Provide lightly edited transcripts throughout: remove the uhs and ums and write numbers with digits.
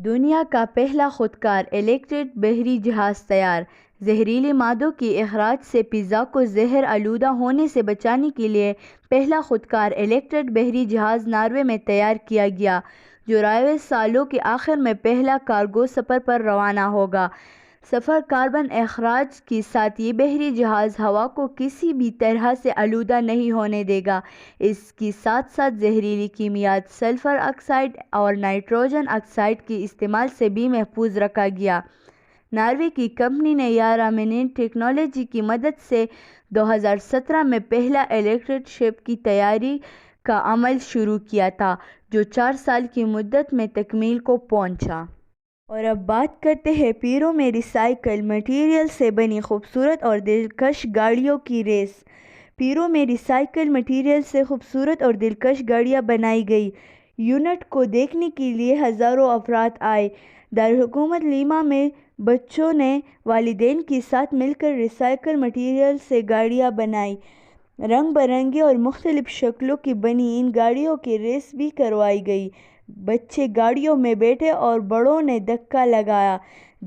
دنیا کا پہلا خودکار الیکٹرک بحری جہاز تیار۔ زہریلے مادوں کے اخراج سے فضا کو زہر آلودہ ہونے سے بچانے کے لیے پہلا خودکار الیکٹرک بحری جہاز ناروے میں تیار کیا گیا، جو رواں سالوں کے آخر میں پہلا کارگو سفر پر روانہ ہوگا۔ صفر کاربن اخراج کے ساتھ یہ بحری جہاز ہوا کو کسی بھی طرح سے آلودہ نہیں ہونے دے گا۔ اس کے ساتھ ساتھ زہریلی کیمیات، سلفر آکسائیڈ اور نائٹروجن آکسائیڈ کے استعمال سے بھی محفوظ رکھا گیا۔ ناروے کی کمپنی نے یارا مرین ٹیکنالوجی کی مدد سے 2017 میں پہلا الیکٹرک شپ کی تیاری کا عمل شروع کیا تھا، جو 4 سال کی مدت میں تکمیل کو پہنچا۔ اور اب بات کرتے ہیں پیرو میں ری سائیکل مٹیریل سے بنی خوبصورت اور دلکش گاڑیوں کی ریس۔ پیرو میں ری سائیکل مٹیریل سے خوبصورت اور دلکش گاڑیاں بنائی گئیں۔ یونٹ کو دیکھنے کے لیے ہزاروں افراد آئے۔ دارالحکومت لیما میں بچوں نے والدین کے ساتھ مل کر ری سائیکل مٹیریل سے گاڑیاں بنائیں۔ رنگ برنگی اور مختلف شکلوں کی بنی ان گاڑیوں کی ریس بھی کروائی گئی۔ بچے گاڑیوں میں بیٹھے اور بڑوں نے دھکا لگایا۔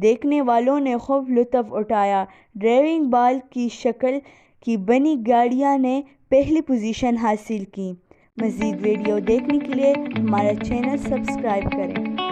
دیکھنے والوں نے خوب لطف اٹھایا۔ ڈرائیونگ بال کی شکل کی بنی گاڑیوں نے پہلی پوزیشن حاصل کی۔ مزید ویڈیو دیکھنے کے لیے ہمارا چینل سبسکرائب کریں۔